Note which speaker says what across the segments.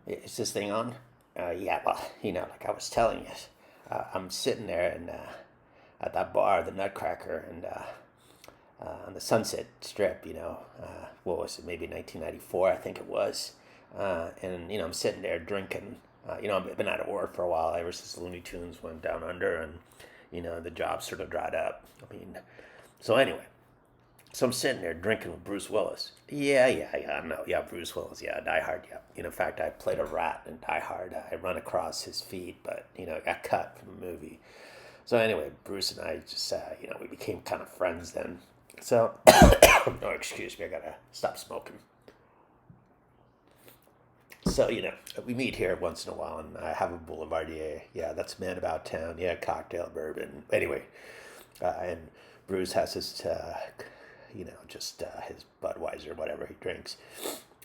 Speaker 1: Is this thing on? Yeah, well, like I was telling you, I'm sitting there and at that bar, the Nutcracker, and on the Sunset Strip, what was it, maybe 1994, I think it was. And, I'm sitting there drinking. I've been out of work for a while ever since Looney Tunes went down under, and, the job sort of dried up. So anyway, so I'm sitting there drinking with Bruce Willis. Yeah, I know. Yeah, Bruce Willis. Yeah, Die Hard. Yeah. In fact, I played a rat in Die Hard. I run across his feet, but got cut from the movie. So anyway, Bruce and I just, we became kind of friends then. So, no, excuse me, I gotta stop smoking. So, we meet here once in a while, and I have a Boulevardier. Yeah, that's Man About Town. Yeah, cocktail bourbon. Anyway, and Bruce has his, just his Budweiser, whatever he drinks.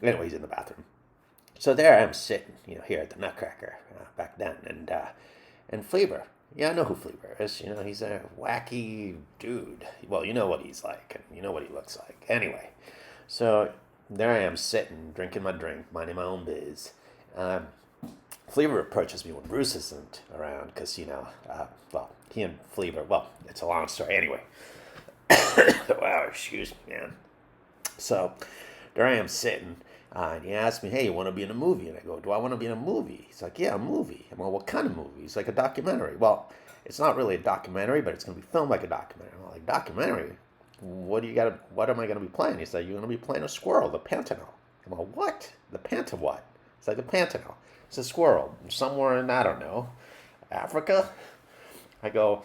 Speaker 1: Anyway, he's in the bathroom. So there I am sitting, here at the Nutcracker back then, and Fleaver. Yeah, I know who Fleaver is. He's a wacky dude. Well, you know what he's like, and you know what he looks like. Anyway, so there I am sitting, drinking my drink, minding my own biz. Um, Fleaver approaches me when Bruce isn't around, because, he and Fleaver, well, it's a long story. Anyway, wow, excuse me, man. So there I am sitting, and he asked me, hey, you want to be in a movie? And I go, do I want to be in a movie? He's like, yeah, a movie. I'm like, what kind of movie? He's like, a documentary. Well, it's not really a documentary, but it's going to be filmed like a documentary. I'm like, documentary? What am I going to be playing? He's like, you're going to be playing a squirrel, the Pantanal. I'm like, what? The Panta what? It's like the Pantanal. It's a squirrel somewhere in, I don't know, Africa? I go,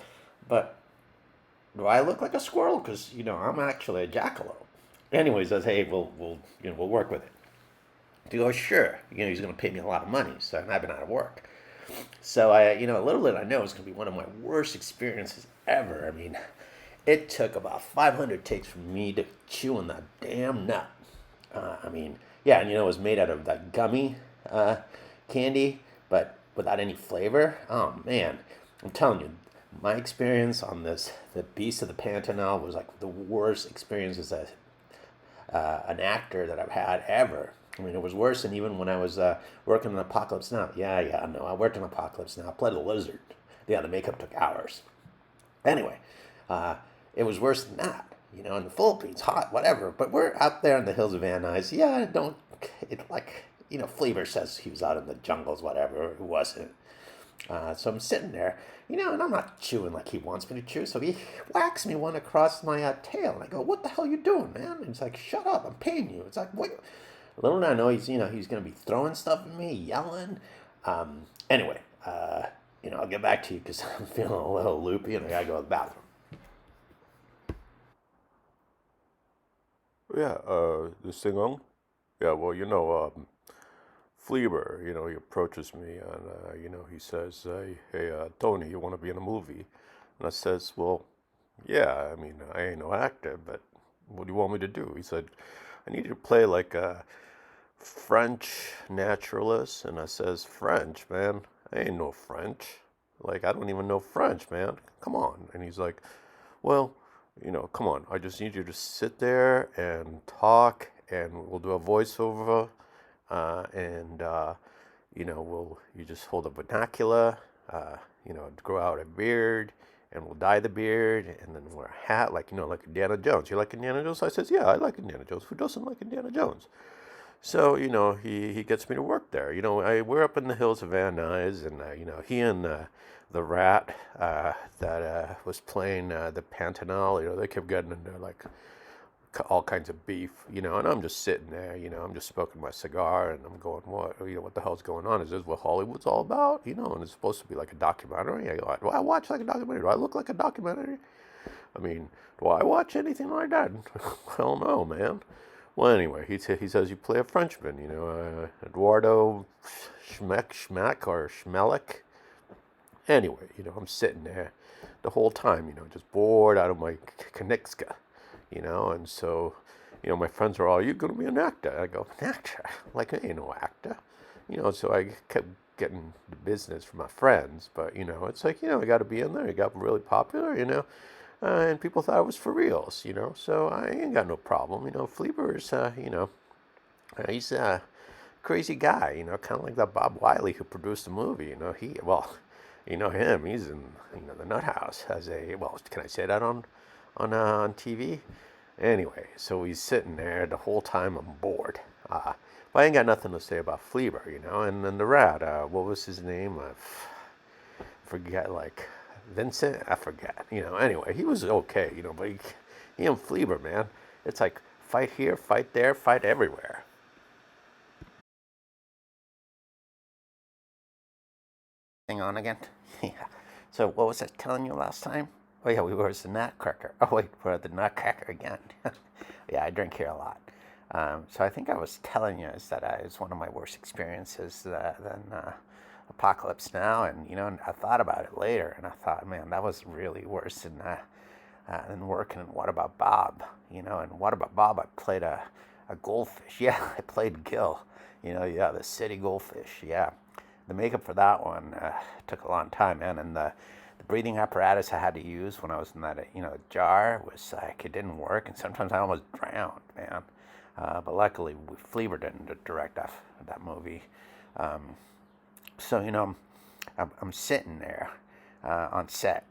Speaker 1: but do I look like a squirrel? Because, I'm actually a jackalope. Anyway, he says, hey, we'll work with it. He goes, sure. He's going to pay me a lot of money. So I've been out of work. So little did I know it was going to be one of my worst experiences ever. It took about 500 takes for me to chew on that damn nut. Yeah, and it was made out of that gummy candy, but without any flavor. Oh man, I'm telling you, my experience on the Beast of the Pantanal was like the worst experience as an actor that I've had ever. It was worse than even when I was working on Apocalypse Now. Yeah, no, I worked on Apocalypse Now. I played a lizard. Yeah, the makeup took hours. Anyway, it was worse than that. In the Philippines, hot, whatever. But we're out there in the hills of Van Nuys. Yeah, Fleaver says he was out in the jungles, whatever. Who wasn't? So I'm sitting there, and I'm not chewing like he wants me to chew. So he whacks me one across my tail. And I go, what the hell are you doing, man? And he's like, shut up, I'm paying you. It's like, what? Little did I know he's going to be throwing stuff at me, yelling. Anyway, I'll get back to you because I'm feeling a little loopy and I got to go to the bathroom.
Speaker 2: Yeah, this thing on? Yeah, well, Fleaver, he approaches me and, he says, hey, Tony, you want to be in a movie? And I says, well, yeah, I ain't no actor, but what do you want me to do? He said, I need you to play like a French naturalist. And I says, French, man? I ain't no French. Like, I don't even know French, man. Come on. And he's like, well, come on. I just need you to sit there and talk, and we'll do a voiceover, and you just hold a binocular, grow out a beard, and we'll dye the beard, and then wear a hat, like Indiana Jones. You like Indiana Jones? I says, yeah, I like Indiana Jones. Who doesn't like Indiana Jones? So, he gets me to work there. We're up in the hills of Van Nuys, and, he and the rat that was playing the Pantanal, they kept getting into, like, all kinds of beef, and I'm just sitting there, I'm just smoking my cigar, and I'm going, what the hell's going on? Is this what Hollywood's all about? And it's supposed to be like a documentary. I go, do I watch like a documentary? Do I look like a documentary? Do I watch anything like that? Hell no, man. Well, anyway, he says you play a Frenchman, Eduardo Schmeck or Schmellick. Anyway, I'm sitting there the whole time, just bored out of my Knixka, and so, my friends are all, you going to be an actor? I go, an actor? Like, I ain't no actor. So I kept getting the business from my friends, but, it's like, I got to be in there. It got really popular, and people thought it was for reals, so I ain't got no problem. Fleaver's, he's, crazy guy, kind of like that Bob Wiley who produced the movie. Him. He's in, the Nut House as a, well, can I say that on TV? Anyway, so he's sitting there the whole time. I'm bored. But I ain't got nothing to say about Fleabur, And then the rat, what was his name? I forget, like Vincent. I forget. Anyway, he was okay. But he and Fleabur, man, it's like fight here, fight there, fight everywhere. Hang on again. Yeah. So what was I telling you last time? Oh yeah, we were the Nutcracker. Oh wait, we're at the Nutcracker again. Yeah, I drink here a lot. So I think I was telling you is that it's one of my worst experiences than Apocalypse Now, and and I thought about it later, and I thought, man, that was really worse than working in What About Bob. And What About Bob, I played a goldfish. Yeah, I played Gil. Yeah, the city goldfish. Yeah, the makeup for that one took a long time, man, and the breathing apparatus I had to use when I was in that jar was like it didn't work, and sometimes I almost drowned, man. But luckily, Fleabur didn't direct that movie. So I'm sitting there on set,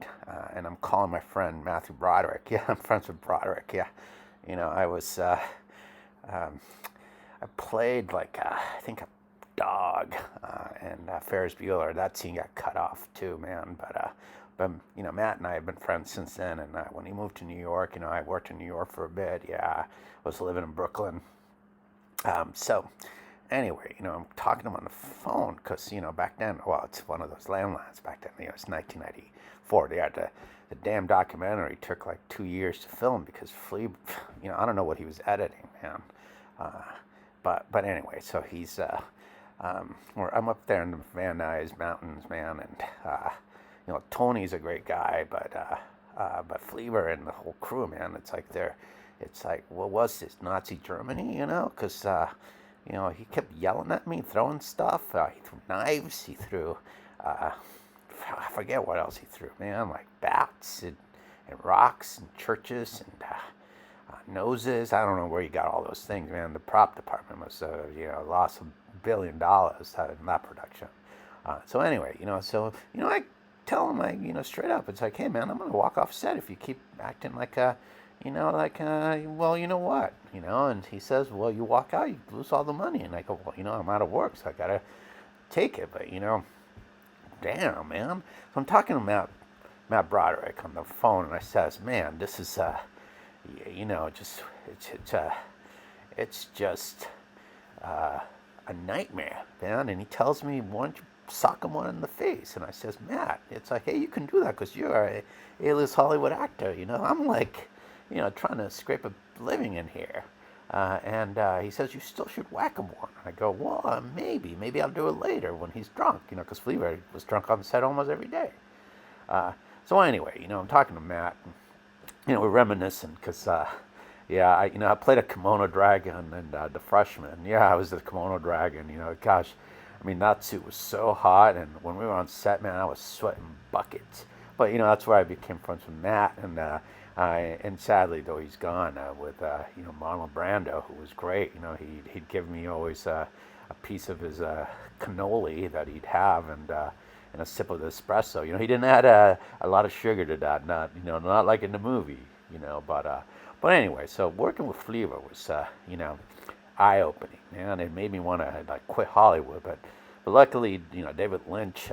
Speaker 2: and I'm calling my friend Matthew Broderick. Yeah, I'm friends with Broderick. Yeah, I was I played like I think a dog, and Ferris Bueller. That scene got cut off too, man. But Matt and I have been friends since then. And when he moved to New York, I worked in New York for a bit. Yeah, I was living in Brooklyn. So anyway, I'm talking to him on the phone because back then, well, it's one of those landlines back then. It's 1994. They had the damn documentary took like 2 years to film because Flea, I don't know what he was editing, man. Uh, but anyway, so he's I'm up there in the Van Nuys Mountains, man, and Tony's a great guy, but Fleabur and the whole crew, man, it's like what was this Nazi Germany, because he kept yelling at me, throwing stuff. He threw knives. He threw I forget what else he threw, man, like bats and rocks and churches and noses. I don't know where he got all those things, man. The prop department must have, lost $1 billion in that production. So anyway, I tell him, straight up, it's like, hey, man, I'm gonna walk off set if you keep acting like well, you know what, and he says, well, you walk out, you lose all the money, and I go, well, I'm out of work, so I gotta take it, but damn, man. So I'm talking to Matt Broderick on the phone, and I says, man, this is just it's just a nightmare, man. And he tells me, why don't you sock him one in the face? And I says, Matt, it's like, hey, you can do that because you're a A-list Hollywood actor. I'm like, trying to scrape a living in here. And he says, you still should whack him one. I go, well, maybe I'll do it later when he's drunk, because Fleabur was drunk on the set almost every day. So anyway, I'm talking to Matt, and we're reminiscing because, I played a kimono dragon and The Freshman. Yeah, I was the kimono dragon. Gosh, I mean that suit was so hot, and when we were on set, man, I was sweating buckets. But that's where I became friends with Matt, and sadly though he's gone with Marlon Brando, who was great. He'd give me always a piece of his cannoli that he'd have, and a sip of the espresso. He didn't add a lot of sugar to that, not like in the movie. But anyway, so working with Fleabur was eye-opening, man. It made me want to quit Hollywood, but luckily, David Lynch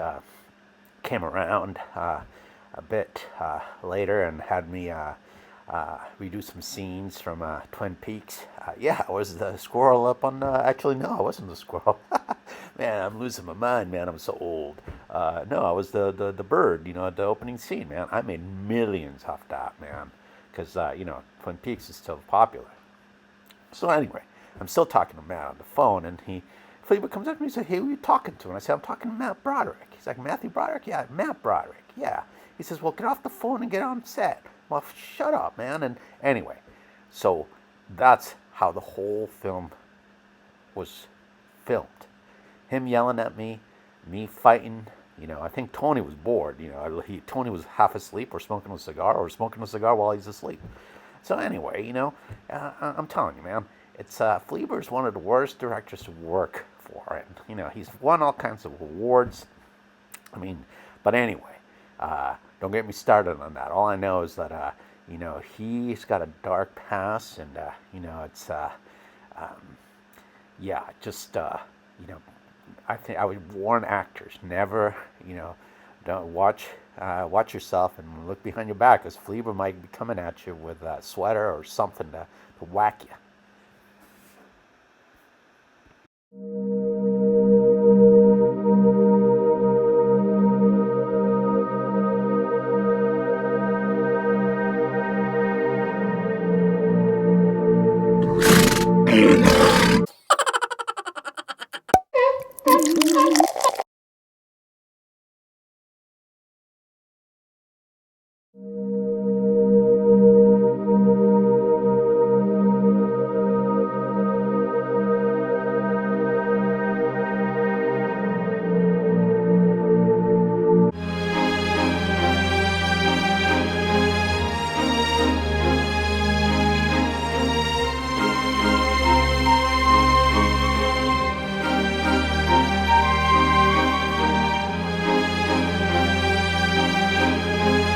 Speaker 2: came around a bit later and had me redo some scenes from Twin Peaks. Yeah, I was the squirrel up on. Actually, no, I wasn't the squirrel. Man, I'm losing my mind, man. I'm so old. No, I was the bird. The opening scene, man. I made millions off that, man, because Twin Peaks is still popular. So anyway, I'm still talking to Matt on the phone, and Fleabur comes up to me and says, hey, who are you talking to? And I said, I'm talking to Matt Broderick. He's like, Matthew Broderick? Yeah, Matt Broderick. Yeah. He says, well, get off the phone and get on set. Well, shut up, man. And anyway, so that's how the whole film was filmed. Him yelling at me fighting. I think Tony was bored. Tony was half asleep or smoking a cigar while he's asleep. So anyway, I'm telling you, man, it's Fleabur is one of the worst directors to work
Speaker 1: before, and he's won all kinds of awards. I mean, but anyway, don't get me started on that. All I know is that he's got a dark past, and it's yeah, just I think I would warn actors never, don't watch yourself and look behind your back, because Fleaver might be coming at you with a sweater or something to whack you.